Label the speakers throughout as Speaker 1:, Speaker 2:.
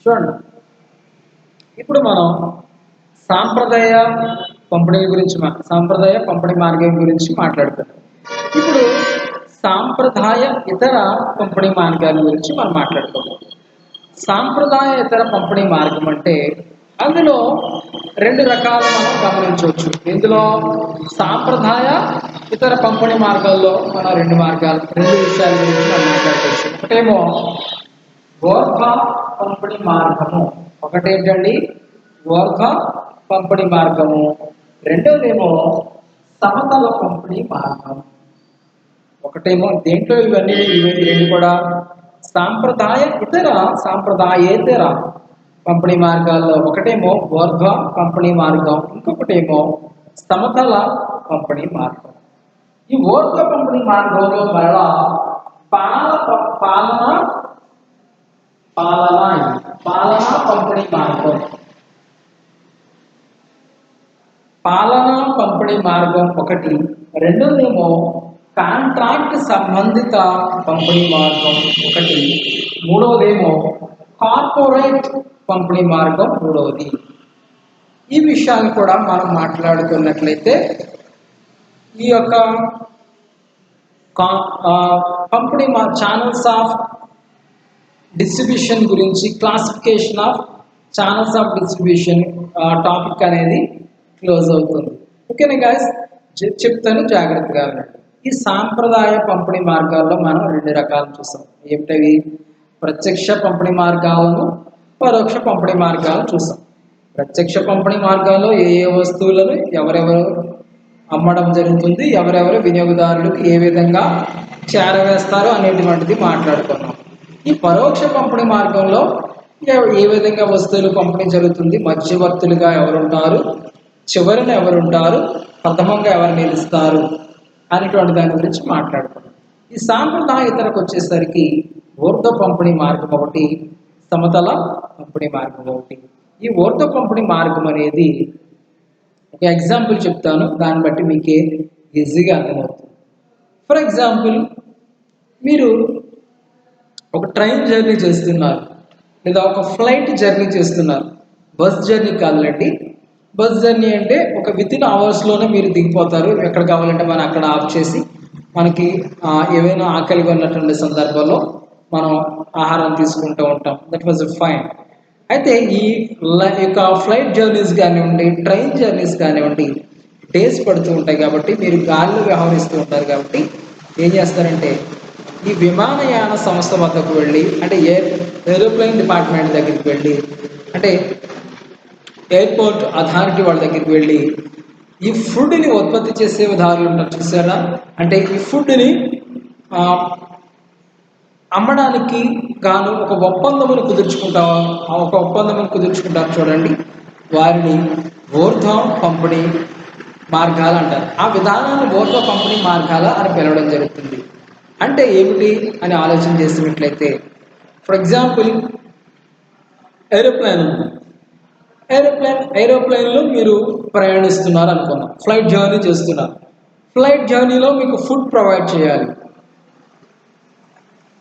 Speaker 1: చూడండి, ఇప్పుడు మనం సాంప్రదాయ సాంప్రదాయ పంపిణీ మార్గం గురించి మాట్లాడుతున్నాం. ఇప్పుడు సాంప్రదాయ ఇతర పంపిణీ మార్గాల గురించి మనం మాట్లాడుకుందాం. సాంప్రదాయ ఇతర పంపిణీ మార్గం అంటే అందులో రెండు రకాలు మనం గమనించవచ్చు. ఇందులో సాంప్రదాయ ఇతర పంపిణీ మార్గాల్లో మనం రెండు విషయాల గురించి మనం మాట్లాడుకోవచ్చు. ఒకటేమో గోర్ఖా పంపిణీ మార్గము, ఒకటేంటండి గోర్ఖా పంపిణీ మార్గము, రెండోదేమో సమతల పంపిణీ మార్గం. ఒకటేమో దేంట్లో ఇవి రెండు కూడా సాంప్రదాయేతర పంపిణీ మార్గాల్లో ఒకటేమో గోర్ఖా పంపిణీ మార్గం, ఇంకొకటేమో సమతల పంపిణీ మార్గం. ఈ గోర్ఖా పంపిణీ మార్గంలో మరలా పాలనా పంపిణీ మార్గం, పాలనా పంపిణీ మార్గం ఒకటి, రెండోదేమో కాంట్రాక్ట్ సంబంధిత పంపిణీ మార్గం ఒకటి, మూడవదేమో కార్పొరేట్ పంపిణీ మార్గం మూడవది. ఈ విషయాన్ని కూడా మనం మాట్లాడుకున్నట్లయితే ఈ యొక్క పంపిణీ ఛానల్స్ ఆఫ్ డిస్ట్రిబ్యూషన్ గురించి, classification of channels of distribution topic అనేది క్లోజ్ అవుతుంది. ఓకేనా గాయస్, చెప్తాను జాగ్రత్తగా. ఈ సాంప్రదాయ పంపిణీ మార్గాల్లో మనం రెండు రకాలు చూసాం. ఏమిటవి? ప్రత్యక్ష పంపిణీ మార్గాలను, పరోక్ష పంపిణీ మార్గాలను చూసాం. ప్రత్యక్ష పంపిణీ మార్గాల్లో ఏ వస్తువులను ఎవరెవరు అమ్మడం జరుగుతుంది, ఎవరెవరు వినియోగదారులకు ఏ విధంగా చేరవేస్తారు అనేటువంటిది మాట్లాడుకున్నాం. ఈ పరోక్ష పంపిణీ మార్గంలో ఏ విధంగా వస్తువులు పంపిణీ జరుగుతుంది, మధ్యవర్తులుగా ఎవరుంటారు, చివరిన ఎవరుంటారు, ప్రథమంగా ఎవరు నిలుస్తారు అనేటువంటి దాని గురించి మాట్లాడుకున్నాం. ఈ సాంప్రదాయేతరకు వచ్చేసరికి ఊర్ధ్వ పంపిణీ మార్గం ఒకటి, సమతల పంపిణీ మార్గం ఒకటి. ఈ ఊర్ధ్వ పంపిణీ మార్గం అనేది ఒక ఎగ్జాంపుల్ చెప్తాను, దాన్ని బట్టి మీకే ఈజీగా అర్థమవుతుంది. ఫర్ ఎగ్జాంపుల్, మీరు ఒక ట్రైన్ జర్నీ చేస్తున్నారు, లేదా ఒక ఫ్లైట్ జర్నీ చేస్తున్నారు. బస్ జర్నీ కాదులండి. బస్ జర్నీ అంటే ఒక వితిన్ అవర్స్లోనే మీరు దిగిపోతారు. ఎక్కడ కావాలంటే మనం అక్కడ ఆఫ్ చేసి, మనకి ఏవైనా ఆకలిగా ఉన్నటువంటి సందర్భంలో మనం ఆహారం తీసుకుంటూ ఉంటాం. That was fine. అయితే ఈ యొక్క ఫ్లైట్ జర్నీస్ కానివ్వండి, ట్రైన్ జర్నీస్ కానివ్వండి, డేస్ పడుతూ ఉంటాయి. కాబట్టి మీరు గాలిలో వ్యవహరిస్తూ ఉంటారు. కాబట్టి ఏం చేస్తారంటే ఈ విమానయాన సంస్థ వద్దకు వెళ్ళి, అంటే ఏరోప్లేన్ డిపార్ట్మెంట్ దగ్గరికి వెళ్ళి, అంటే ఎయిర్పోర్ట్ అథారిటీ వాళ్ళ దగ్గరికి వెళ్ళి ఈ ఫుడ్ని ఉత్పత్తి చేసే విధానాలు ఉంటారు చూసారా, అంటే ఈ ఫుడ్ని అమ్మడానికి గాను ఒక ఒప్పందమును కుదుర్చుకుంటారు చూడండి, వారిని ఊర్ధ్వ పంపిణీ మార్గాలు అంటారు. ఆ విధానాన్ని ఊర్ధ్వ పంపిణీ మార్గాల అని పిలవడం జరుగుతుంది. అంటే ఏమిటి అని ఆలోచన చేసినట్లయితే, ఫర్ ఎగ్జాంపుల్ ఏరోప్లేన్లో మీరు ప్రయాణిస్తున్నారు అనుకున్నాం, ఫ్లైట్ జర్నీ చేస్తున్నారు. ఫ్లైట్ జర్నీలో మీకు ఫుడ్ ప్రొవైడ్ చేయాలి.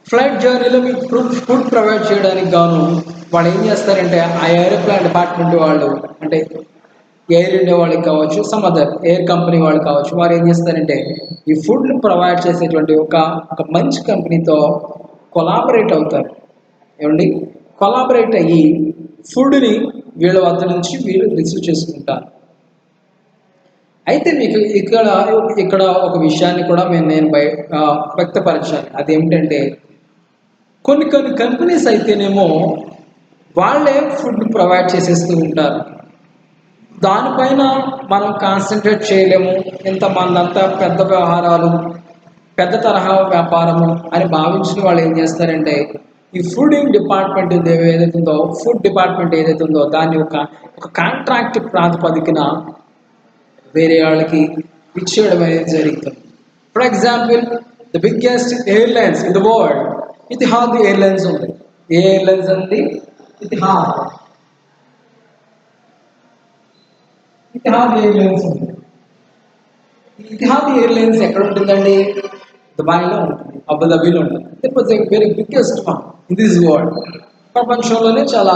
Speaker 1: ఫ్లైట్ జర్నీలో మీకు ఫుడ్ ప్రొవైడ్ చేయడానికి గాను వాళ్ళు ఏం చేస్తారంటే, ఆ ఏరోప్లేన్ డిపార్ట్మెంట్ వాళ్ళు, అంటే ఎయిర్ ఇండియా వాళ్ళకి కావచ్చు, సమ్ అదర్ ఎయిర్ కంపెనీ వాళ్ళు కావచ్చు, వారు ఏం చేస్తారంటే ఈ ఫుడ్ని ప్రొవైడ్ చేసేటువంటి ఒక మంచి కంపెనీతో కొలాబరేట్ అవుతారు. ఏమండి, కొలాబరేట్ అయ్యి ఫుడ్ని వీళ్ళ వద్ద నుంచి వీళ్ళు రిసీవ్ చేసుకుంటారు. అయితే మీకు ఇక్కడ ఒక విషయాన్ని కూడా నేను వ్యక్తపరచాలి. అదేమిటంటే, కొన్ని కంపెనీస్ అయితేనేమో వాళ్ళే ఫుడ్ ప్రొవైడ్ చేసేస్తూ ఉంటారు. దానిపైన మనం కాన్సన్ట్రేట్ చేయలేము. ఇంతమందంతా పెద్ద వ్యవహారాలు, పెద్ద తరహా వ్యాపారము అని భావించిన వాళ్ళు ఏం చేస్తారంటే, ఈ ఫుడ్ డిపార్ట్మెంట్ ఫుడ్ డిపార్ట్మెంట్ ఏదైతే ఉందో దాన్ని ఒక కాంట్రాక్ట్ ప్రాతిపదికన వేరే వాళ్ళకి ఇచ్చేయడం అనేది జరుగుతుంది. For example, the biggest airlines in the world, Etihad airlines ఉంది. ఏ ఎయిర్లైన్స్ అండి? ఇతిహాద్ ఎయిర్లైన్స్ ఉంది. ఇతిహాద్ ఎయిర్లైన్స్ ఎక్కడ ఉంటుందండి? దుబాయ్లో ఉంటుంది, అబుదాబిలో ఉంటుంది. It was a very biggest one in this world. ప్రపంచంలోనే చాలా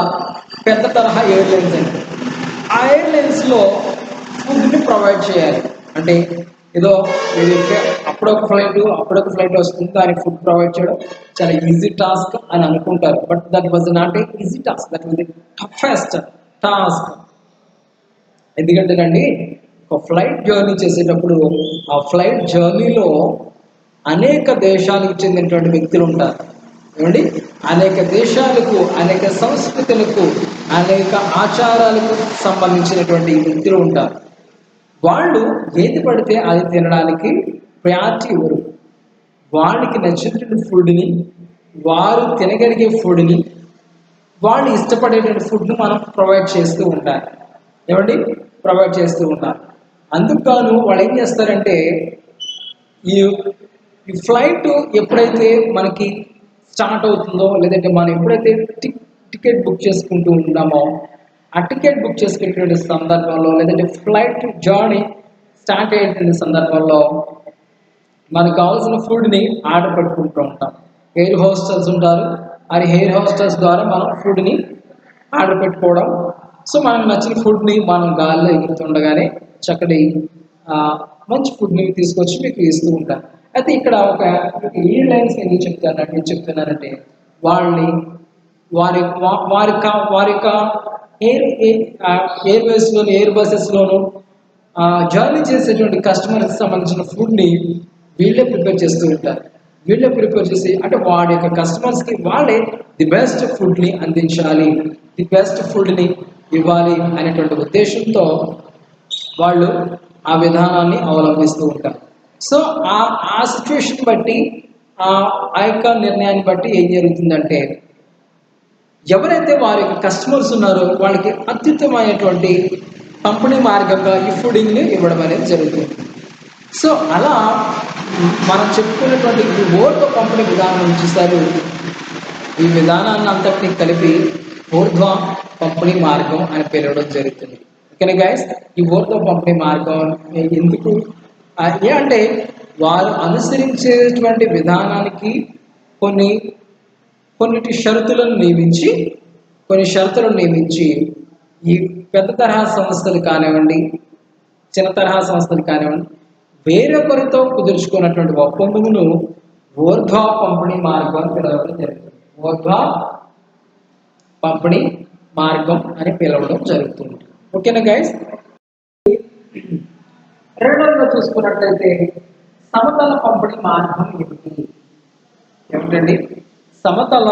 Speaker 1: పెద్ద తరహా ఎయిర్లైన్స్ అండి. ఆ ఎయిర్లైన్స్లో ఫుడ్ని ప్రొవైడ్ చేయాలి. అంటే ఏదో ఏదైతే అప్పుడొక ఫ్లైట్ వస్తుంది, దానికి ఫుడ్ ప్రొవైడ్ చేయడం చాలా ఈజీ టాస్క్ అని అనుకుంటారు. But that was not a easy task, that was the toughest task. ఎందుకంటేనండి, ఒక ఫ్లైట్ జర్నీ చేసేటప్పుడు ఆ ఫ్లైట్ జర్నీలో అనేక దేశాలకు చెందినటువంటి వ్యక్తులు ఉంటారు. ఏమండి, అనేక దేశాలకు, అనేక సంస్కృతులకు, అనేక ఆచారాలకు సంబంధించినటువంటి వ్యక్తులు ఉంటారు. వాళ్ళు ఏది పడితే అది తినడానికి ప్రయారిటీ ఇవ్వరు. వాళ్ళకి నచ్చినటువంటి ఫుడ్ని, వారు తినగలిగే ఫుడ్ని, వాళ్ళు ఇష్టపడేటువంటి ఫుడ్ని మనం ప్రొవైడ్ చేస్తూ ఉండాలి. ఏమండి, ప్రొవైడ్ చేస్తూ ఉండాలి. అందుకు గాను వాళ్ళు ఏం చేస్తారంటే, ఈ ఈ ఫ్లైట్ ఎప్పుడైతే మనకి స్టార్ట్ అవుతుందో, లేదంటే మనం ఎప్పుడైతే టికెట్ బుక్ చేసుకుంటూ ఉంటామో, ఆ టికెట్ బుక్ చేసుకునేటువంటి సందర్భంలో, లేదంటే ఫ్లైట్ జర్నీ స్టార్ట్ అయ్యేటువంటి సందర్భంలో మనకు కావాల్సిన ఫుడ్ని ఆర్డర్ పెట్టుకుంటూ ఉంటాం. ఎయిర్ హోస్టల్స్ ఉంటారు, ఆ ఎయిర్ హోస్టల్స్ ద్వారా మనం ఫుడ్ని ఆర్డర్ పెట్టుకోవడం. సో మనకు నచ్చిన ఫుడ్ని మనం గాల్లో ఎగురుతుండగానే చక్కటి మంచి ఫుడ్ని తీసుకొచ్చి మీకు ఇస్తూ ఉంటారు. అయితే ఇక్కడ ఒక ఎయిర్లైన్స్ ఎందుకు చెప్తున్నారంటే వాళ్ళని వారి యొక్క ఎయిర్వేస్లోను, ఎయిర్ బసెస్లోను జర్నీ చేసేటువంటి కస్టమర్కి సంబంధించిన ఫుడ్ని వీళ్ళే ప్రిపేర్ చేస్తూ ఉంటారు. వీళ్ళే ప్రిపేర్ చేసి, అంటే వాడి యొక్క కస్టమర్స్కి వాళ్ళే ది బెస్ట్ ఫుడ్ని అందించాలి, ది బెస్ట్ ఫుడ్ని ఇవ్వాలి అనేటువంటి ఉద్దేశంతో వాళ్ళు ఆ విధానాన్ని అవలంబిస్తూ ఉంటారు. సో ఆ సిచ్యువేషన్ బట్టి, ఆ యొక్క నిర్ణయాన్ని బట్టి ఏం జరుగుతుందంటే, ఎవరైతే వారి యొక్క కస్టమర్స్ ఉన్నారో వాళ్ళకి అత్యుత్తమైనటువంటి పంపిణీ మార్గంగా ఈ ఫుడింగ్ని ఇవ్వడం అనేది జరుగుతుంది. సో అలా మనం చెప్పుకున్నటువంటి ఈ ఊర్ధ్వ పంపిణీ విధానం చూస్తారు. ఈ విధానాన్ని అంతటినీ కలిపి ఊర్ధ్వ పంపిణీ మార్గం అని పిలవడం జరుగుతుంది. ఓకేనా గైస్, ఈ ఊర్ధ్వ పంపిణీ మార్గం ఎందుకు అంటే వారు అనుసరించేటువంటి విధానానికి కొన్నిటి షరతులను నియమించి ఈ పెద్ద తరహా సంస్థలు కానివ్వండి, చిన్న తరహా సంస్థలు కానివ్వండి, వేరొకరితో కుదుర్చుకున్నటువంటి ఒప్పందమును ఊర్ధ్వ పంపిణీ మార్గం అని పిలవడం జరుగుతుంది. ఊర్ధ్వ పంపిణీ మార్గం అని పిలవడం జరుగుతుంది. ఓకేనా గైస్, రెండవగా చూసుకున్నట్లయితే సమతల పంపిణీ మార్గం ఏమిటండి? సమతల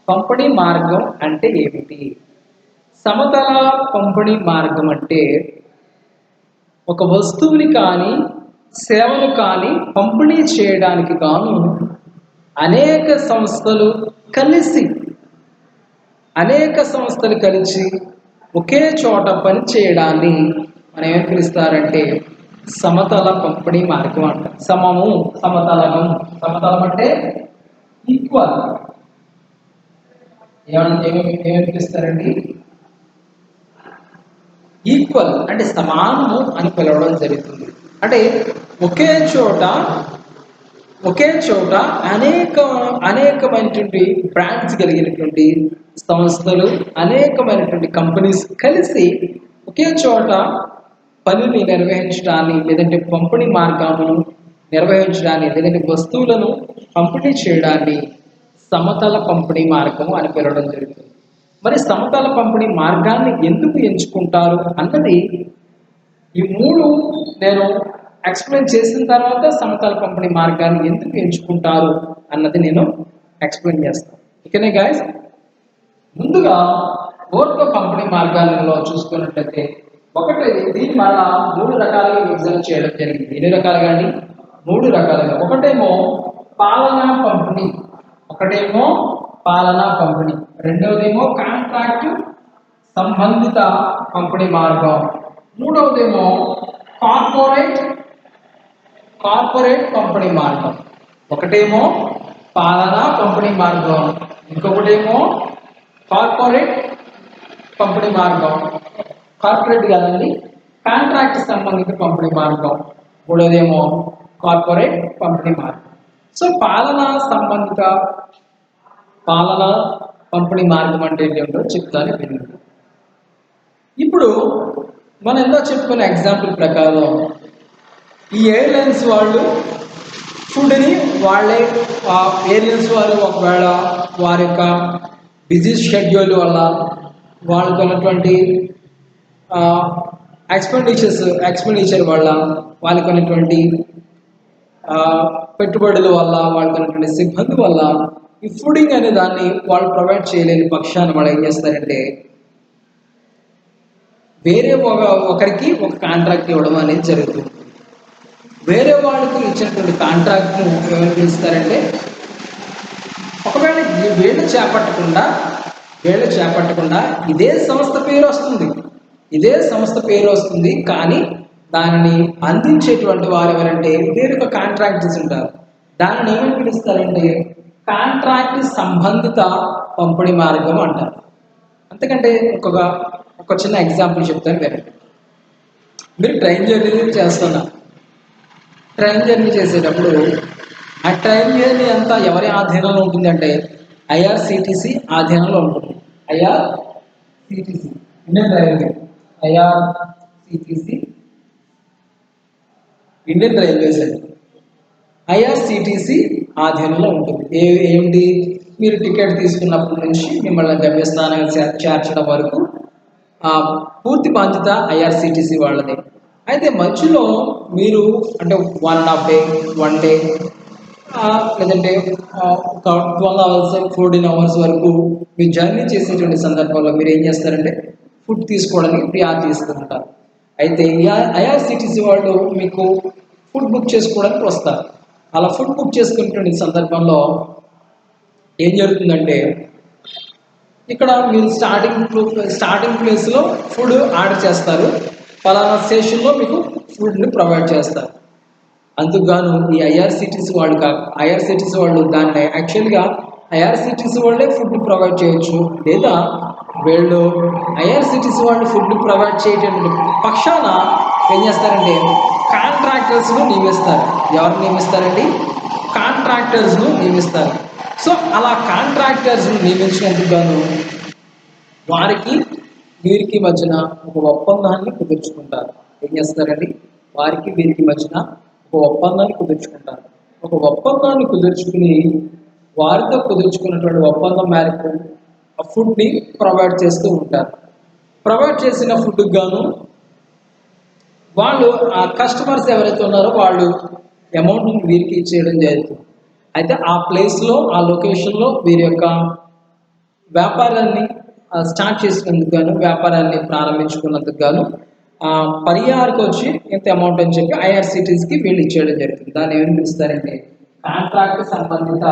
Speaker 1: పంపిణీ మార్గం అంటే ఏమిటి? సమతల పంపిణీ మార్గం అంటే ఒక వస్తువుని కానీ సేవను కానీ పంపిణీ చేయడానికి గాను అనేక సంస్థలు కలిసి ఒకే చోట పని చేయడాన్ని మనం ఏం పిలుస్తారంటే సమతల పంపిణీ మార్గం అంట. సమతలం అంటే ఈక్వల్. ఏమని పిలుస్తారండి? ఈక్వల్ అంటే సమానము అని పిలవడం జరుగుతుంది. అంటే ఒకే చోట అనేకమైనటువంటి బ్రాండ్స్ కలిగినటువంటి సంస్థలు, అనేకమైనటువంటి కంపెనీస్ కలిసి ఒకే చోట పనిని నిర్వహించడాన్ని, లేదంటే పంపిణీ మార్గాలను నిర్వహించడాన్ని, లేదంటే వస్తువులను పంపిణీ చేయడాన్ని సమతల పంపిణీ మార్గం అని పిలవడం జరుగుతుంది. మరి సమతల పంపిణీ మార్గాన్ని ఎందుకు ఎంచుకుంటారు అన్నది ఈ మూడు నేను ఎక్స్ప్లెయిన్ చేసిన తర్వాత సమతల పంపిణీ మార్గాన్ని ఎందుకు ఎంచుకుంటారు అన్నది నేను ఎక్స్ప్లెయిన్ చేస్తాను. ఓకేనే గైస్, ముందుగా ఊర్ధ్వ పంపిణీ మార్గాలలో చూసుకున్నట్లయితే దీన్ని మళ్ళా 3 రకాలుగా విభజన చేయడం జరిగింది. ఎన్ని రకాలుగా అండి? 3 రకాలుగా. ఒకటేమో పాలనా పంపిణీ, రెండవదేమో కాంట్రాక్ట్ సంబంధిత పంపిణీ మార్గం, మూడవదేమో కార్పొరేట్ పంపిణీ మార్గం. ఒకటేమో పాలనా పంపిణీ మార్గం, ఇంకొకటేమో కార్పొరేట్ పంపిణీ మార్గం, కార్పొరేట్ కాదండి, కాంట్రాక్ట్ సంబంధిత పంపిణీ మార్గం, మూడోదేమో కార్పొరేట్ పంపిణీ మార్గం. సో పాలనా పంపిణీ మార్గం అంటే ఏంటో చెప్తాను వినండి. ఇప్పుడు మనం ఎంతో చెప్పుకున్న ఎగ్జాంపుల్ ప్రకారం ఈ ఎయిర్లైన్స్ వాళ్ళు ఫుడ్ని వాళ్ళే, ఎయిర్లైన్స్ వారు ఒకవేళ వారి యొక్క బిజీ షెడ్యూల్ వల్ల వాళ్ళకు ఉన్నటువంటి ఎక్స్పెండిచర్ వల్ల వాళ్ళకు ఉన్నటువంటి పెట్టుబడుల వల్ల వాళ్ళకు ఉన్నటువంటి సిబ్బంది వల్ల ఈ ఫుడింగ్ అనే దాన్ని వాళ్ళు ప్రొవైడ్ చేయలేని పక్షాన్ని వాళ్ళు ఏం చేస్తారంటే వేరే ఒకరికి ఒక కాంట్రాక్ట్ ఇవ్వడం అనేది జరుగుతుంది. వేరే వాళ్ళకి ఇచ్చినటువంటి కాంట్రాక్ట్ను ఎవరు పిలుస్తారంటే, ఒకవేళ వీళ్ళు చేపట్టకుండా ఇదే సంస్థ పేరు వస్తుంది, కానీ దానిని అందించేటువంటి వారు ఎవరంటే వేరొక కాంట్రాక్టర్స్ ఉంటారు. దానిని ఏమని పిలుస్తారంటే కాంట్రాక్ట్ సంబంధిత పంపిణీ మార్గం అంటారు. అంతకంటే ఒక చిన్న ఎగ్జాంపుల్ చెప్తాను వినండి. మీరు ట్రైన్ జర్నీ చేసేటప్పుడు ఆ ట్రైన్ జర్నీ అంతా ఎవరి ఆధీనంలో ఉంటుందంటే ఐఆర్సిటిసి ఆధీనంలో ఉంటుంది. ఐఆర్సిటిసి ఇండియన్ రైల్వేస్ అండి. ఐఆర్సిటిసి ఆధీనంలో ఉంటుంది. ఏమిటి, మీరు టికెట్ తీసుకున్నప్పటి నుంచి మిమ్మల్ని గమ్యస్థానానికి చేర్చడం వరకు పూర్తి బాధ్యత ఐఆర్సిటిసి వాళ్ళదే. అయితే మధ్యలో మీరు అంటే 1 డే లేదంటే ఒక 12 hours 14 hours వరకు మీరు జర్నీ చేసేటువంటి సందర్భంలో మీరు ఏం చేస్తారంటే ఫుడ్ తీసుకోవడానికి ప్రియారిటీ ఇస్తుంటారు. అయితే ఐఆర్సిటిసి వాళ్ళు మీకు ఫుడ్ బుక్ చేసుకోవడానికి వస్తారు. అలా ఫుడ్ బుక్ చేసుకునేటువంటి సందర్భంలో ఏం జరుగుతుందంటే, ఇక్కడ మీరు స్టార్టింగ్ ప్లేస్లో ఫుడ్ ఆర్డర్ చేస్తారు, ఫలానా స్టేషన్లో మీకు ఫుడ్ని ప్రొవైడ్ చేస్తారు. అందుకుగాను ఈ ఐఆర్సిటిసి వాళ్ళు దాన్ని యాక్చువల్గా ఐఆర్సిటిసి వాళ్ళే ఫుడ్ ప్రొవైడ్ చేయొచ్చు, లేదా వీళ్ళు ఐఆర్సిటిసి వాళ్ళు ఫుడ్ ప్రొవైడ్ చేయటువంటి పక్షాన ఏం చేస్తారంటే కాంట్రాక్టర్స్ను నియమిస్తారు. ఎవరిని నియమిస్తారండి? కాంట్రాక్టర్స్ను నియమిస్తారు. సో అలా కాంట్రాక్టర్స్ను నియమించినందుకు గాను వీరికి మధ్యన ఒక ఒప్పందాన్ని కుదుర్చుకుంటారు. ఏం చేస్తారండి? వీరికి మధ్యన ఒక ఒప్పందాన్ని కుదుర్చుకుంటారు. ఒక ఒప్పందాన్ని కుదుర్చుకుని వారితో కుదుర్చుకున్నటువంటి ఒప్పందం మేరకు ఆ ఫుడ్ని ప్రొవైడ్ చేస్తూ ఉంటారు. ప్రొవైడ్ చేసిన ఫుడ్కి గాను వాళ్ళు ఆ కస్టమర్స్ ఎవరైతే ఉన్నారో వాళ్ళు అమౌంట్ని వీరికి ఇచ్చేయడం జరుగుతుంది. అయితే ఆ ప్లేస్లో, ఆ లొకేషన్లో వీరి యొక్క వ్యాపారాన్ని స్టార్ట్ చేసినందుకు గాను, వ్యాపారాన్ని ప్రారంభించుకున్నందుకు గాను పరిహారకు వచ్చి ఎంత అమౌంట్ అని చెప్పి ఐఆర్సిటీస్కి వీళ్ళు ఇచ్చేయడం జరుగుతుంది. దాన్ని ఏమని పిలుస్తారంటే కాంట్రాక్ట్ సంబంధిత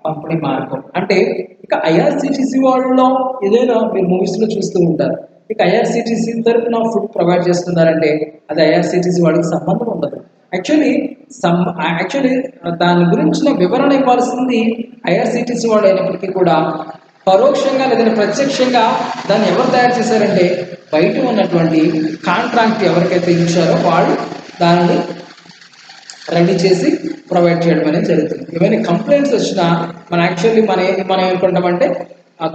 Speaker 1: పంపిణీ మార్గం. అంటే ఇక ఐఆర్సిటీసీ వాళ్ళలో ఏదైనా మీరు మూవీస్లో చూస్తూ ఉంటారు, ఇక ఐఆర్సిటీసీ తరఫున ఫుడ్ ప్రొవైడ్ చేస్తున్నారంటే అది ఐఆర్సిటీసీ వాళ్ళకి సంబంధం ఉండదు. యాక్చువల్లీ దాని గురించిన వివరణ ఇవ్వాల్సింది ఐఆర్సిటీసీ వాళ్ళు అయినప్పటికీ కూడా పరోక్షంగా లేదంటే ప్రత్యక్షంగా దాన్ని ఎవరు తయారు చేశారంటే బయట ఉన్నటువంటి కాంట్రాక్ట్ ఎవరికైతే ఇచ్చారో వాళ్ళు దానిని రెడీ చేసి ప్రొవైడ్ చేయడం అనేది జరుగుతుంది. ఏమైనా కంప్లైంట్స్ వచ్చినా మనం ఏమనుకుంటామంటే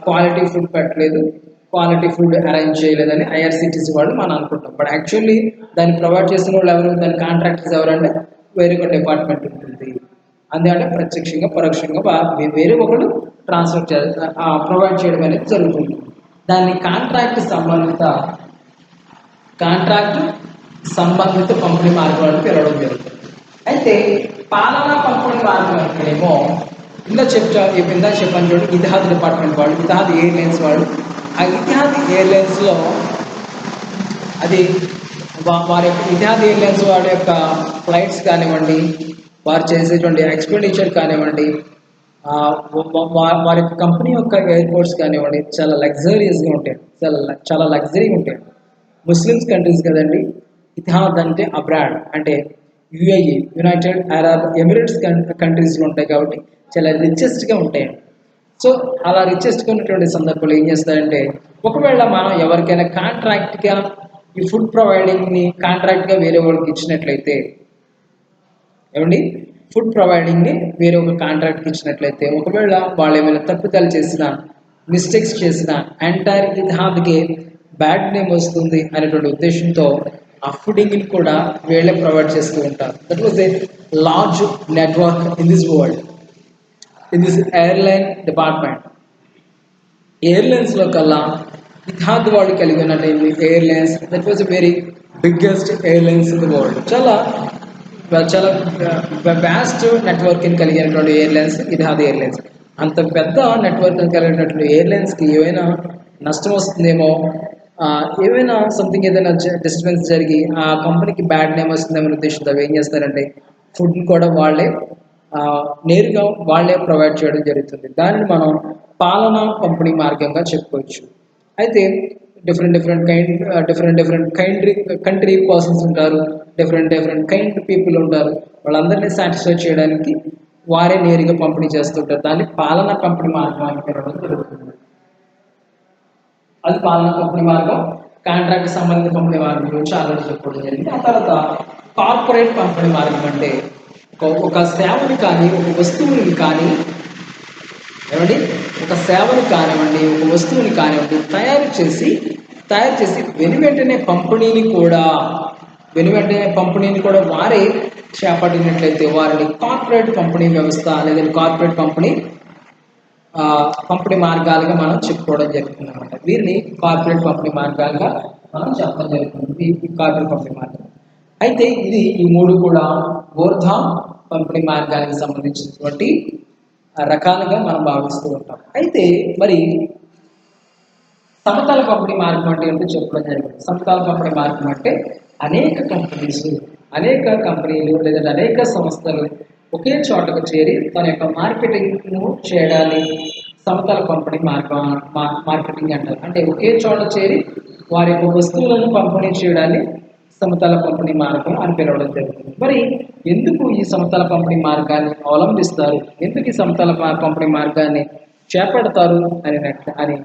Speaker 1: క్వాలిటీ ఫుడ్ పెట్టలేదు, క్వాలిటీ ఫుడ్ అరేంజ్ చేయలేదని ఐఆర్సిటీసీ వాళ్ళు మనం అనుకుంటాం. బట్ యాక్చువల్లీ దాన్ని ప్రొవైడ్ చేసిన వాళ్ళు ఎవరు, దాని కాంట్రాక్టర్స్ ఎవరంటే వేరొక డిపార్ట్మెంట్ ఉంటుంది. అందుకంటే ప్రత్యక్షంగా పరోక్షంగా వేరే ఒకరు ప్రొవైడ్ చేయడం అనేది జరుగుతుంది. దాన్ని కాంట్రాక్ట్ సంబంధిత పంపిణీ మార్గాలను పిలవడం జరుగుతుంది. అయితే పాలనా పంపిణీ మార్గం అంటేనేమో ఇందా చెప్పాను చూడండి, ఇతిహాద్ డిపార్ట్మెంట్ వాళ్ళు, ఇతిహాద్ ఎయిర్లైన్స్ వాళ్ళు. ఆ ఇతిహాద్ ఎయిర్లైన్స్లో అది వారి యొక్క ఇతిహాద్ ఎయిర్లైన్స్ వారి యొక్క ఫ్లైట్స్ కానివ్వండి, వారు చేసేటువంటి ఎక్స్పెండిచర్ కానివ్వండి, వారి యొక్క కంపెనీ యొక్క ఎయిర్పోర్ట్స్ కానివ్వండి చాలా లగ్జరీస్గా ఉంటాయి, చాలా లగ్జరీగా ఉంటాయి. ముస్లిమ్స్ కంట్రీస్ కదండి, ఇతిహాద్ అంటే అబ్రాడ్ అంటే యుఏఈ, యునైటెడ్ అరబ్ ఎమిరేట్స్ కంట్రీస్లో ఉంటాయి కాబట్టి చాలా రిచెస్ట్గా ఉంటాయి. సో అలా రిచెస్ట్గా ఉన్నటువంటి సందర్భంలో ఏం చేస్తారంటే, ఒకవేళ మనం ఎవరికైనా కాంట్రాక్ట్గా ఈ ఫుడ్ ప్రొవైడింగ్ని కాంట్రాక్ట్గా వేరే వాళ్ళకి ఇచ్చినట్లయితే, ఫుడ్ ప్రొవైడింగ్ని వేరే ఒక కాంట్రాక్ట్కి ఇచ్చినట్లయితే ఒకవేళ వాళ్ళు ఏమైనా తప్పిదాలు చేసినా మిస్టేక్స్ చేసిన ఎంటైర్ ఇతిహాద్కి బ్యాడ్ నేమ్ వస్తుంది అనేటువంటి ఉద్దేశంతో ఆ ఫుడింగ్ని కూడా వీళ్ళే ప్రొవైడ్ చేస్తూ ఉంటారు. That was a large network in this world, in this airline department. ఎయిర్లైన్స్లో కల్లా ఇతిహాద్ వాళ్ళు కలిగి ఉన్నటువంటి airlines that was a very biggest airlines in the world. చాలా చాలా వ్యాస్ట్ నెట్వర్కింగ్ కలిగినటువంటి ఎయిర్లైన్స్ ఇతిహాద్ ఎయిర్లైన్స్. అంత పెద్ద నెట్వర్క్ కలిగినటువంటి ఎయిర్లైన్స్కి ఏమైనా నష్టం వస్తుందేమో, ఏమైనా సంథింగ్ ఏదైనా డిస్టర్బెన్స్ జరిగి ఆ కంపెనీకి బ్యాడ్ నేమ్ వస్తుందేమో ఉద్దేశంతో ఏం చేస్తారంటే ఫుడ్ని కూడా వాళ్ళే నేరుగా వాళ్ళే ప్రొవైడ్ చేయడం జరుగుతుంది. దానిని మనం పాలనా పంపిణీ మార్గంగా చెప్పుకోవచ్చు. అయితే డిఫరెంట్ కంట్రీ పర్సన్స్ ఉంటారు, డిఫరెంట్ కైండ్ పీపుల్ ఉంటారు. వాళ్ళందరినీ సాటిస్ఫై చేయడానికి వారే నేరుగా పంపిణీ చేస్తుంటారు. దాన్ని పాలనా పంపిణీ మార్గం అని పిలవడం జరుగుతుంది. అది పాలనా పంపిణీ మార్గం. కాంట్రాక్ట్ సంబంధిత పంపిణీ మార్గం గురించి ఆల్రెడీ చెప్పుకోవడం జరిగింది. ఆ తర్వాత కార్పొరేట్ పంపిణీ మార్గం అంటే ఒక సేవని కానీ ఒక వస్తువుని కానీ ఏమండి ఒక సేవని కానివ్వండి ఒక వస్తువుని కానివ్వండి తయారు చేసి వెనువెంటనే పంపిణీని కూడా వారే చేపట్టినట్లయితే వారిని కార్పొరేట్ పంపిణీ వ్యవస్థ లేదా కార్పొరేట్ పంపిణీ మార్గాలుగా మనం చెప్పుకోవడం జరుగుతుంది అనమాట. వీరిని కార్పొరేట్ పంపిణీ మార్గాలుగా మనం చెప్పడం జరుగుతుంది, ఈ కార్పొరేట్ పంపిణీ మార్గం. అయితే ఈ మూడు కూడా ఊర్ధ్వ పంపిణీ మార్గానికి సంబంధించినటువంటి రకాలుగా మనం భావిస్తూ ఉంటాం. అయితే మరి సమతల పంపిణీ మార్గం అంటే ఏంటో చెప్పడం జరిగింది. సమతల పంపిణీ మార్గం అంటే అనేక కంపెనీలు లేదా అనేక సంస్థలు ఒకే చోటకు చేరి తన యొక్క మార్కెటింగ్ను చేయడాన్ని సమతల పంపిణీ మార్కెటింగ్ అంటారు. అంటే ఒకే చోట చేరి వారి యొక్క వస్తువులను పంపిణీ చేయడాన్ని సమతల పంపిణీ మార్గం అని పిలవడం జరుగుతుంది. మరి ఎందుకు ఈ సమతల పంపిణీ మార్గాన్ని అవలంబిస్తారు, ఎందుకు ఈ సమతల పంపిణీ మార్గాన్ని చేపడతారు అని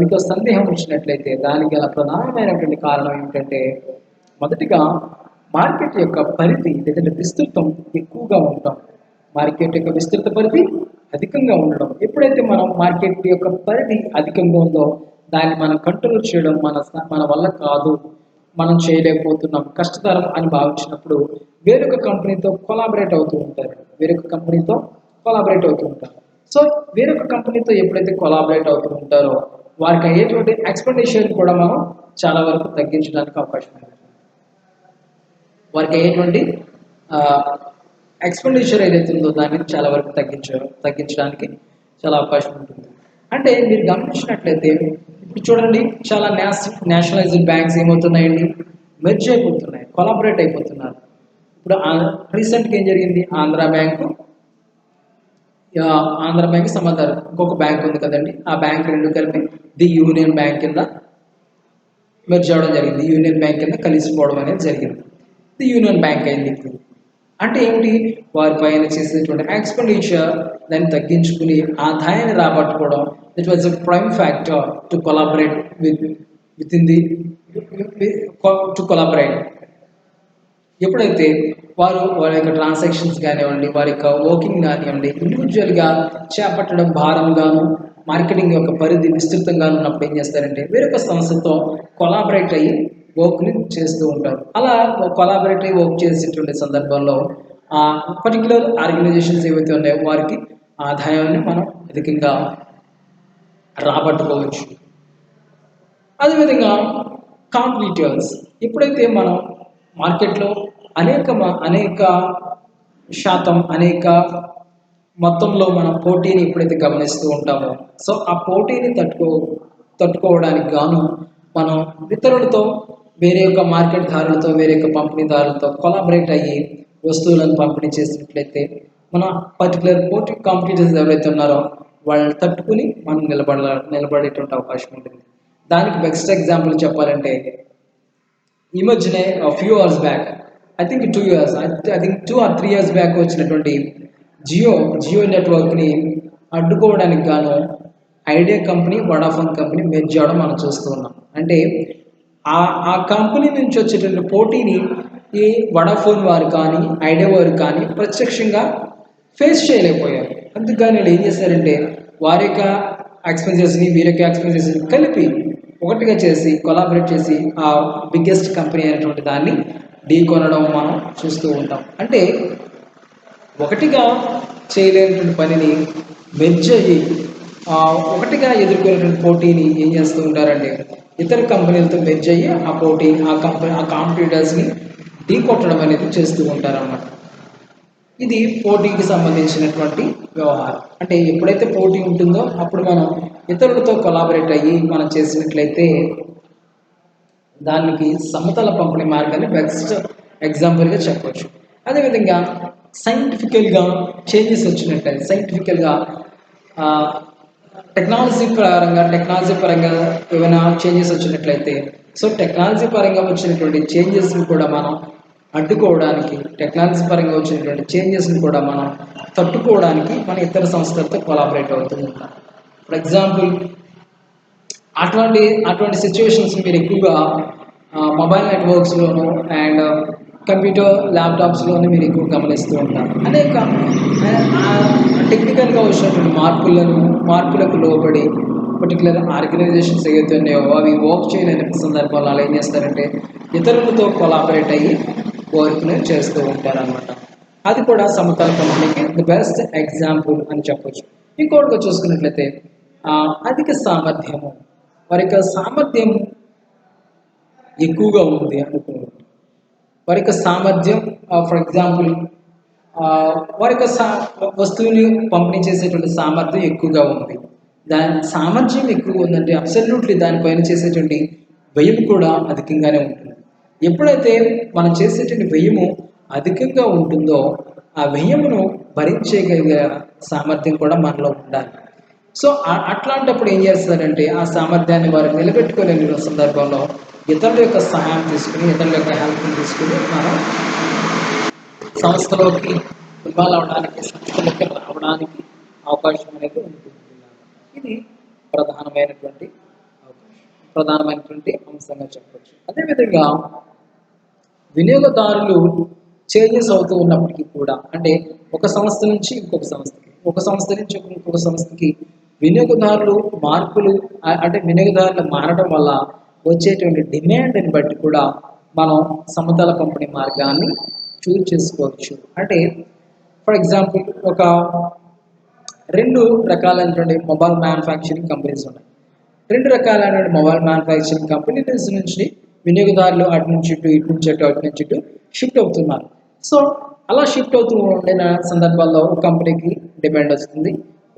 Speaker 1: మీకు సందేహం వచ్చినట్లయితే దానికి గల ప్రధానమైనటువంటి కారణం ఏమిటంటే, మొదటిగా మార్కెట్ యొక్క పరిధి లేదా విస్తృతం ఎక్కువగా ఉండటం. మార్కెట్ యొక్క విస్తృత పరిధి అధికంగా ఉండడం. ఎప్పుడైతే మనం మార్కెట్ యొక్క పరిధి అధికంగా ఉందో దాన్ని మనం కంట్రోల్ చేయడం మన వల్ల కాదు, మనం చేయలేకపోతున్నాం, కష్టతరం అని భావించినప్పుడు వేరొక కంపెనీతో కొలాబరేట్ అవుతూ ఉంటారు. సో వేరొక కంపెనీతో ఎప్పుడైతే కొలాబరేట్ అవుతూ ఉంటారో వారికి అయ్యేటువంటి ఎక్స్పెండిచర్ కూడా మనం చాలా వరకు తగ్గించడానికి అవకాశం ఉంది. వారికి అయ్యేటువంటి ఎక్స్పెండిచర్ ఏదైతే ఉందో దాన్ని చాలా వరకు తగ్గించడానికి చాలా అవకాశం ఉంటుంది. అంటే మీరు గమనించినట్లయితే ఇప్పుడు చూడండి, చాలా నేషనలైజ్డ్ బ్యాంక్స్ ఏమవుతున్నాయండి, మెర్జ్ అయిపోతున్నాయి, కొలాబరేట్ అయిపోతున్నారు. ఇప్పుడు రీసెంట్గా ఏం జరిగింది, ఆంధ్ర బ్యాంక్ సమాధానం ఇంకొక బ్యాంక్ ఉంది కదండి, ఆ బ్యాంక్ రెండు కలిపి ది యూనియన్ బ్యాంక్ కింద మెర్జ్ అవ్వడం జరిగింది. యూనియన్ బ్యాంక్ కింద కలిసిపోవడం అనేది జరిగింది. ది యూనియన్ బ్యాంక్ అయింది. అంటే ఏమిటి, వారి పైన చేసేటువంటి ఎక్స్పెండిచర్ దాన్ని తగ్గించుకుని ఆదాయాన్ని రాబట్టుకోవడం. It was a prime factor to collaborate to collaborate. ఎప్పుడైతే వారి యొక్క ట్రాన్సాక్షన్స్ కానివ్వండి, వారి యొక్క వర్కింగ్ కానివ్వండి, ఇండివిజువల్గా చేపట్టడం భారంగాను, మార్కెటింగ్ యొక్క పరిధి విస్తృతంగా ఉన్నప్పుడు ఏం చేస్తారంటే వేరొక సంస్థతో కొలాబరేట్ అయ్యి వర్క్ని చేస్తూ ఉంటారు. అలా కొలాబరేట్ అయ్యి వర్క్ చేసేటువంటి సందర్భంలో ఆ పర్టికులర్ ఆర్గనైజేషన్స్ ఏవైతే ఉన్నాయో వారికి ఆదాయాన్ని మనం అధికంగా రాబట్టుకోవచ్చు. అదేవిధంగా కాంపిటీటర్స్, ఎప్పుడైతే మనం మార్కెట్లో అనేక శాతం మొత్తంలో మనం పోటీని ఎప్పుడైతే గమనిస్తూ ఉంటామో, సో ఆ పోటీని తట్టుకోవడానికి గాను మనం ఇతరులతో, వేరే యొక్క మార్కెట్దారులతో, వేరే యొక్క పంపిణీదారులతో కొలాబరేట్ అయ్యి వస్తువులను పంపిణీ చేసినట్లయితే మన పర్టికులర్ పోటీ కాంపిటీటర్స్ ఎవరైతే ఉన్నారో వాళ్ళని తట్టుకుని మనం నిలబడేటువంటి అవకాశం ఉంటుంది. దానికి బెస్ట్ ఎగ్జాంపుల్ చెప్పాలంటే, ఈ మధ్యనే few hours back, I think 2 or 3 years back వచ్చినటువంటి జియో నెట్వర్క్ని అడ్డుకోవడానికి గాను idea company, Vodafone company merge చేయడం మనం చూస్తూ ఉన్నాం. అంటే ఆ కంపెనీ నుంచి వచ్చేటువంటి పోటీని ఈ వడాఫోన్ వారు కానీ, ఐడియా వారు కానీ ప్రత్యక్షంగా ఫేస్ చేయలేకపోయారు. అందుకని వీళ్ళు ఏం చేశారంటే వారి యొక్క ఎక్స్పెన్సెస్ని వీరి ఎక్స్పెన్సెస్ని కలిపి ఒకటిగా చేసి కొలాబరేట్ చేసి ఆ బిగ్గెస్ట్ కంపెనీ అయినటువంటి దాన్ని ఢీ కొనడం మనం చూస్తూ ఉంటాం. అంటే ఒకటిగా చేయలేనటువంటి పనిని మెర్జ్ అయ్యి ఒకటిగా ఎదుర్కొనేటువంటి పోటీని ఏం చేస్తూ ఉంటారంటే ఇతర కంపెనీలతో మెర్జ్ అయ్యి ఆ పోటీ ఆ కాంపిటీటర్స్ని ఢీ కొట్టడం అనేది చేస్తూ ఉంటారన్నమాట. ఇది పోటీకి సంబంధించినటువంటి వ్యవహారం. అంటే ఎప్పుడైతే పోటీ ఉంటుందో అప్పుడు మనం ఇతరులతో కొలాబరేట్ అయ్యి మనం చేసినట్లయితే దానికి సమతల పంపిణీ మార్గాన్ని బెస్ట్ ఎగ్జాంపుల్గా చెప్పవచ్చు. అదేవిధంగా సైంటిఫికల్గా చేంజెస్ వచ్చినట్లయితే సైంటిఫికల్గా టెక్నాలజీ పరంగా ఏమైనా చేంజెస్ వచ్చినట్లయితే సో టెక్నాలజీ పరంగా వచ్చినటువంటి చేంజెస్ని కూడా మనం అడ్డుకోవడానికి టెక్నాలజీ పరంగా వచ్చినటువంటి చేంజెస్ని కూడా మనం తట్టుకోవడానికి మన ఇతర సంస్థలతో కొలాబరేట్ అవుతూ ఉంటాం. ఫర్ ఎగ్జాంపుల్ అటువంటి సిచ్యువేషన్స్ మీరు ఎక్కువగా మొబైల్ నెట్వర్క్స్లోను అండ్ కంప్యూటర్ ల్యాప్టాప్స్లోనే మీరు ఎక్కువ గమనిస్తూ ఉంటారు. అనేక టెక్నికల్గా వచ్చినటువంటి మార్పులకు లోబడి పర్టికులర్ ఆర్గనైజేషన్స్ ఏవైతే ఉన్నాయో అవి వర్క్ చేయలేని సందర్భాల్లో అలా ఏం చేస్తారంటే ఇతరులతో కొలాబరేట్ అయ్యి వర్క్ని చేస్తూ ఉంటారనమాట. అది కూడా సమతల కంపెనీకి ది బెస్ట్ ఎగ్జాంపుల్ అని చెప్పొచ్చు. ఇంకోటిగా చూసుకున్నట్లయితే అధిక సామర్థ్యము, వారి యొక్క సామర్థ్యం ఎక్కువగా ఉంది అనుకుంటున్నాను. వారి యొక్క సామర్థ్యం ఫర్ ఎగ్జాంపుల్ వారి యొక్క వస్తువుని పంపిణీ చేసేటువంటి సామర్థ్యం ఎక్కువగా ఉంది. దాని సామర్థ్యం ఎక్కువగా ఉందంటే అబ్సల్యూట్లీ దానిపైన చేసేటువంటి వ్యయం కూడా అధికంగానే ఉంటుంది. ఎప్పుడైతే మనం చేసేటువంటి వ్యయము అధికంగా ఉంటుందో ఆ వ్యయమును భరించగలిగే సామర్థ్యం కూడా మనలో ఉండాలి. సో అట్లాంటప్పుడు ఏం చేస్తారంటే ఆ సామర్థ్యాన్ని వారు నిలబెట్టుకోలేని సందర్భంలో ఇతరుల యొక్క సహాయం తీసుకుని ఇతరుల యొక్క హెల్ప్ని తీసుకుని మనం సంస్థలోకి ఇన్వాల్వ్ అవడానికి సంస్థలోకి రావడానికి అవకాశం అనేది ఉంటుంది. ఇది ప్రధానమైనటువంటి అంశంగా చెప్పచ్చు. అదేవిధంగా వినియోగదారులు చేంజెస్ అవుతూ ఉన్నప్పటికీ కూడా అంటే ఒక సంస్థ నుంచి ఇంకొక సంస్థకి వినియోగదారుల మారడం వల్ల వచ్చేటువంటి డిమాండ్ని బట్టి కూడా మనం సమతల పంపిణీ మార్గాన్ని చూస్ చేసుకోవచ్చు. అంటే ఫర్ ఎగ్జాంపుల్ ఒక 2 రకాలైనటువంటి మొబైల్ మ్యానుఫ్యాక్చరింగ్ కంపెనీస్ ఉన్నాయి. 2 రకాలైనటువంటి మొబైల్ మ్యానుఫ్యాక్చరింగ్ కంపెనీస్ నుంచి వినియోగదారులు అటు నుంచి ఇటు షిఫ్ట్ అవుతున్నారు. సో అలా షిఫ్ట్ అవుతూ ఉండిన సందర్భాల్లో ఒక కంపెనీకి డిమాండ్ వస్తుంది,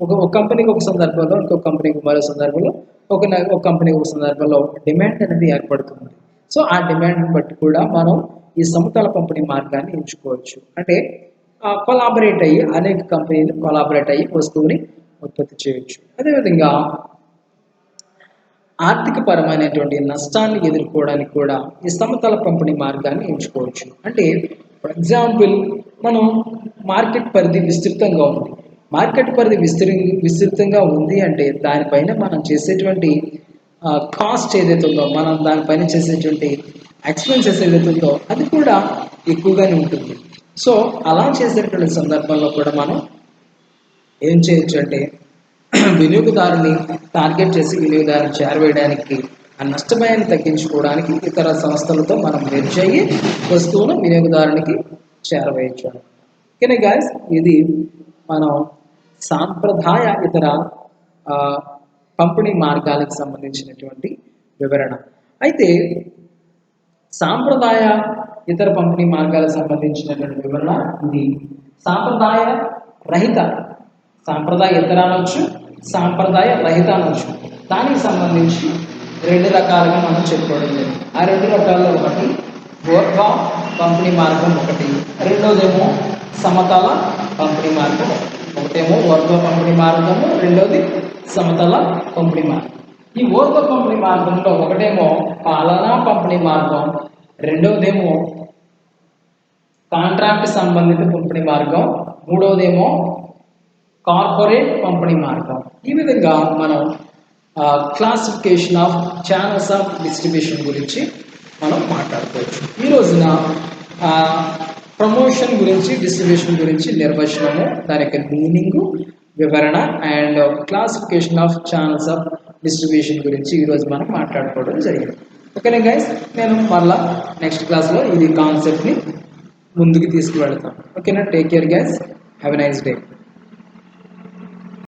Speaker 1: ఒక కంపెనీకి ఒక సందర్భంలో, ఇంకొక కంపెనీకి మరో సందర్భంలో, ఒక కంపెనీకి ఒక సందర్భంలో డిమాండ్ అనేది ఏర్పడుతుంది. సో ఆ డిమాండ్ని బట్టి కూడా మనం ఈ సమతల పంపిణీ మార్గాన్ని ఎంచుకోవచ్చు. అంటే కొలాబరేట్ అయ్యి అనేక కంపెనీలు కొలాబరేట్ అయ్యి వస్తువుని ఉత్పత్తి చేయొచ్చు. అదేవిధంగా ఆర్థిక పరమైనటువంటి నష్టాన్ని ఎదుర్కోవడానికి కూడా ఈ సమతల పంపిణీ మార్గాన్ని ఎంచుకోవచ్చు. అంటే ఫర్ ఎగ్జాంపుల్ మనం మార్కెట్ పరిధి విస్తృతంగా ఉంది. మార్కెట్ పరిధి విస్తృతంగా ఉంది అంటే దానిపైన మనం చేసేటువంటి కాస్ట్ ఏదైతే ఉందో, మనం దానిపైన చేసేటువంటి ఎక్స్పెన్సెస్ ఏదైతే ఉందో అది కూడా ఎక్కువగానే ఉంటుంది. సో అలా చేసేటువంటి సందర్భంలో కూడా మనం ఏం చేయొచ్చు అంటే వినియోగదారుని టార్గెట్ చేసి వినియోగదారుని చేరవేయడానికి ఆ నష్టభయాన్ని తగ్గించుకోవడానికి ఇతర సంస్థలతో మనం మెర్జ్ అయ్యి వస్తువును వినియోగదారునికి చేరవేయచ్చు. ఓకేనా గాయస్, ఇది మనం సాంప్రదాయ ఇతర పంపిణీ మార్గాలకు సంబంధించినటువంటి వివరణ. అయితే సాంప్రదాయ ఇతర పంపిణీ మార్గాలకు సంబంధించినటువంటి వివరణ ఇది. సాంప్రదాయ ఇతర అనొచ్చు, సాంప్రదాయ రహిత అనొచ్చు. దానికి సంబంధించి 2 రకాలుగా మనం చెప్పుకోవడం జరిగింది. ఆ 2 రకాల్లో ఒకటి ఊర్ధ్వ పంపిణీ మార్గం, ఒకటి రెండోదేమో సమతల పంపిణీ మార్గం. ఒకటేమో ఊర్ధ్వ పంపిణీ మార్గము, రెండోది సమతల పంపిణీ మార్గం. ఈ ఊర్ధ్వ పంపిణీ మార్గంలో ఒకటేమో పాలనా పంపిణీ మార్గం, రెండోదేమో కాంట్రాక్ట్ సంబంధిత పంపిణీ మార్గం, మూడోదేమో కార్పొరేట్ పంపిణీ మార్గం. ఈ విధంగా మనం classification of channels of distribution గురించి మనం మాట్లాడుకోవచ్చు. ఈ రోజున ప్రమోషన్ గురించి, డిస్ట్రిబ్యూషన్ గురించి నిర్వచనము, దాని యొక్క మీనింగు వివరణ and classification of channels of distribution గురించి ఈరోజు మనం మాట్లాడుకోవడం జరిగింది. ఓకేనా గైస్, నేను మళ్ళా నెక్స్ట్ క్లాస్లో ఇది కాన్సెప్ట్ని ముందుకు తీసుకువెళ్తాను. ఓకేనా, take care guys, have a nice day.